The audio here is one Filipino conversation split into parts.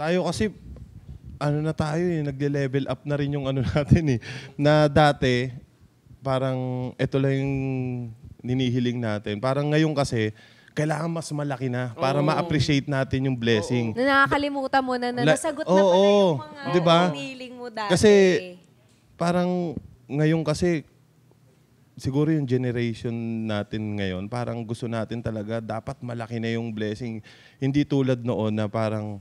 Tayo kasi, ano na tayo eh, nagle-level up na rin yung ano natin eh. Na dati, parang ito lang yung ninihiling natin. Parang ngayon kasi, kailangan mas malaki na para ma-appreciate natin yung blessing. Na nakakalimutan mo na nasagot na pala Oo, yung mga diba? hinihiling mo dati. Kasi, parang ngayon kasi, siguro yung generation natin ngayon, parang gusto natin talaga, dapat malaki na yung blessing. Hindi tulad noon na parang,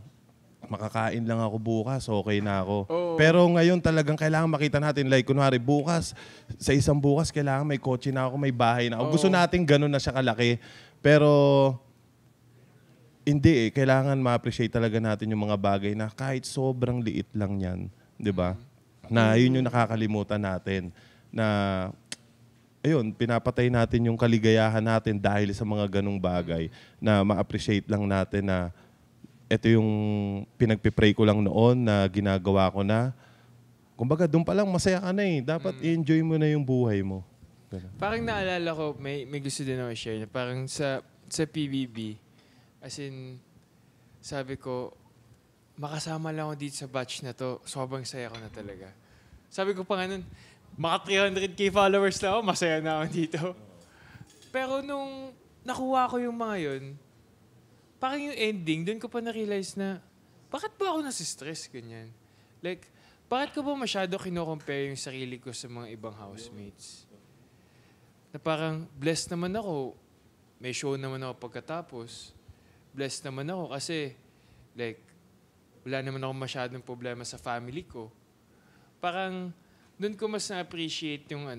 makakain lang ako bukas, okay na ako. Pero ngayon talagang kailangan makita natin, like kunwari bukas, sa isang bukas kailangan may kotse na ako, may bahay na ako. Gusto natin ganun na siya kalaki. Pero hindi eh, kailangan ma-appreciate talaga natin yung mga bagay na kahit sobrang liit lang yan, di ba? Na yun yung nakakalimutan natin. Na, ayun, pinapatay natin yung kaligayahan natin dahil sa mga ganung bagay na ma-appreciate lang natin na ito yung pinagpipray ko lang noon na ginagawa ko na. Kumbaga, doon pa lang masaya ka na eh. Dapat i-enjoy mo na yung buhay mo. Ganun. Parang naalala ko, may gusto din ako share na parang sa PBB, as in, sabi ko, makasama lang ako dito sa batch na to, sobrang saya ko na talaga. Sabi ko pa nga nun, maka 300k followers na ako, masaya na ako dito. Pero nung nakuha ko yung mga yun, parang yung ending, doon ko pa na-realize na, bakit ba ako nasistress, ganyan? Like, bakit ko ba masyado kino-compare yung sarili ko sa mga ibang housemates? Na parang, blessed naman ako. May show naman ako pagkatapos. Blessed naman ako kasi, like, wala naman ako masyadong problema sa family ko. Parang, doon ko mas na-appreciate yung,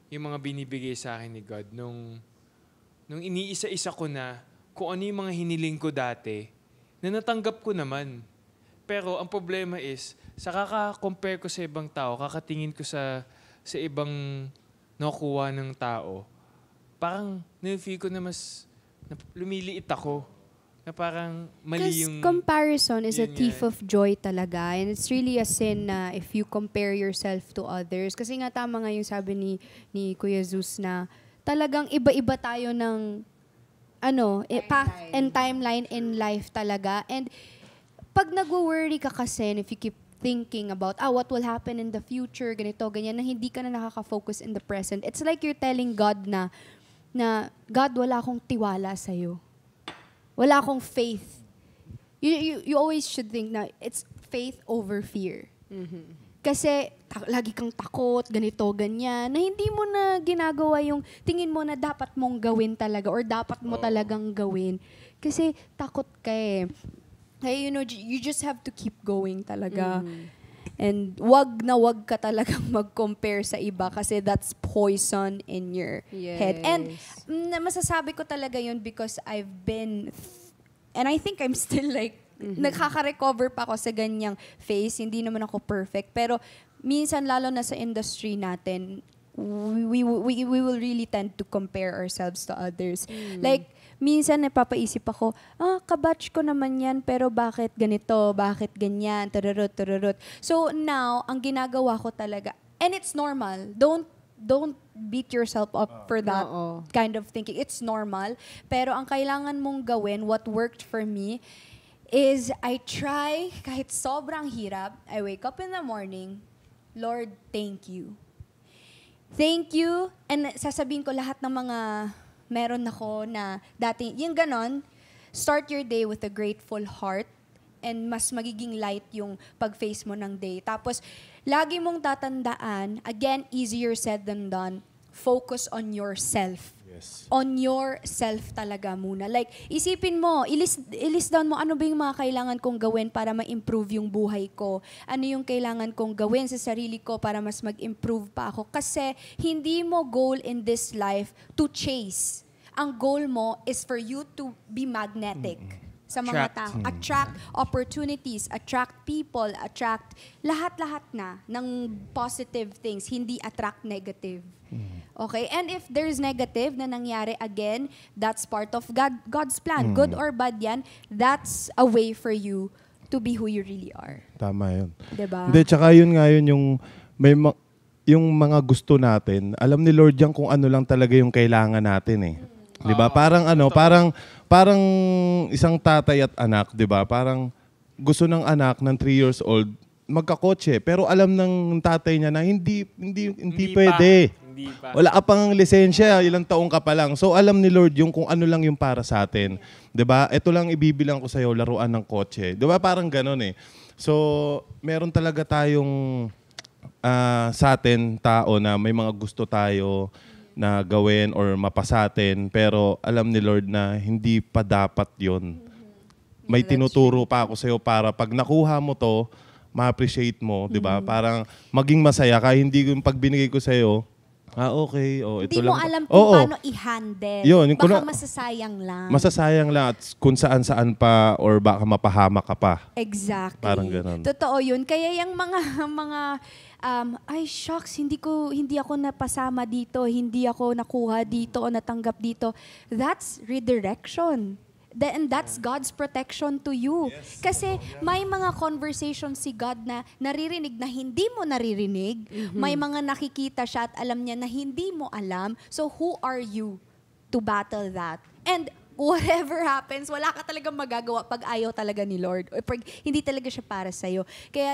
yung mga binibigay sa akin ni God. Nung iniisa-isa ko na, kung ano yung mga hiniling ko dati, na natanggap ko naman. Pero ang problema is, sa kaka-compare ko sa ibang tao, kakatingin ko sa ibang nakukuha ng tao, parang na-feel ko na mas lumiliit ako. Na parang mali yung... comparison is a thief nga. of joy talaga. And it's really a sin na if you compare yourself to others. Kasi nga tama nga yung sabi ni Kuya Zeus na talagang iba-iba tayo ng path and timeline in life talaga. And pag nag-worry ka kasi, and if you keep thinking about, what will happen in the future, ganito, ganyan, na hindi ka na nakaka-focus in the present, it's like you're telling God na God, wala akong tiwala sa'yo. Wala akong faith. You always should think na it's faith over fear. Mm-hmm. Kasi lagi kang takot, ganito, ganyan, na hindi mo na ginagawa yung tingin mo na dapat mong gawin talaga or dapat mo talagang gawin. Kasi takot ka eh. Hey, you just have to keep going talaga. Mm-hmm. And wag ka talagang mag-compare sa iba kasi that's poison in your head. And masasabi ko talaga yun because I've been, and I think I'm still like, nakaka-recover pa ako sa ganyang phase. Hindi naman ako perfect. Pero minsan, lalo na sa industry natin, we will really tend to compare ourselves to others. Like, minsan napapaisip ako, kabatch ko naman yan, pero bakit ganito, bakit ganyan, tururut. So now, ang ginagawa ko talaga, and it's normal, don't beat yourself up for that kind of thinking. It's normal. Pero ang kailangan mong gawin, what worked for me, is I try, kahit sobrang hirap, I wake up in the morning, Lord, thank you. Thank you. And sasabihin ko lahat ng mga meron ako na dati, yung ganon, start your day with a grateful heart and mas magiging light yung pag-face mo ng day. Tapos, lagi mong tatandaan, again, easier said than done, focus on yourself. Yes. On yourself talaga muna. Like, isipin mo, i-list down mo, ano ba yung mga kailangan kong gawin para ma-improve yung buhay ko? Ano yung kailangan kong gawin sa sarili ko para mas mag-improve pa ako? Kasi, hindi mo goal in this life to chase. Ang goal mo is for you to be magnetic. Sa mga tao. Attract opportunities, attract people, attract lahat-lahat na ng positive things, hindi attract negative. Okay? And if there's negative na nangyari, again, that's part of God's plan. Good or bad yan, that's a way for you to be who you really are. Tama yun. Diba? Hindi, tsaka yun nga yun yung yung mga gusto natin, alam ni Lord yan kung ano lang talaga yung kailangan natin eh. 'Di ba? Parang parang isang tatay at anak, 'di ba? Parang gusto ng anak ng 3 years old magkakotse, pero alam ng tatay niya na hindi pwede. Hindi pa. Wala ka pang lisensya, ilang taong ka pa lang. So alam ni Lord yung kung ano lang yung para sa atin. 'Di ba? Ito lang ibibilang ko sa iyo, laruan ng kotse. 'Di ba? Parang ganoon eh. So meron talaga tayong sa atin tao na may mga gusto tayo na gawin or mapasatin, pero alam ni Lord na hindi pa dapat 'yon. May tinuturo pa ako sa iyo para pag nakuha mo 'to, ma-appreciate mo, 'di ba? Parang maging masaya kahit hindi yung pag binigay ko sa iyo. Okay. Oh, ito Hindi lang. mo alam kung Oo. paano i-handle. Yun, Baka masasayang lang. Masasayang lang at kung saan-saan pa or baka mapahamak ka pa. Exactly. Parang ganun. Totoo yun. Kaya yung mga ay shucks, hindi ako napasama dito, hindi ako nakuha dito o natanggap dito. That's redirection. And that's God's protection to you. Kasi may mga conversation si God na naririnig na hindi mo naririnig. May mga nakikita siya at alam niya na hindi mo alam. So who are you to battle that? And whatever happens, wala ka talagang magagawa pag ayaw talaga ni Lord. O pag hindi talaga siya para sa'yo. Kaya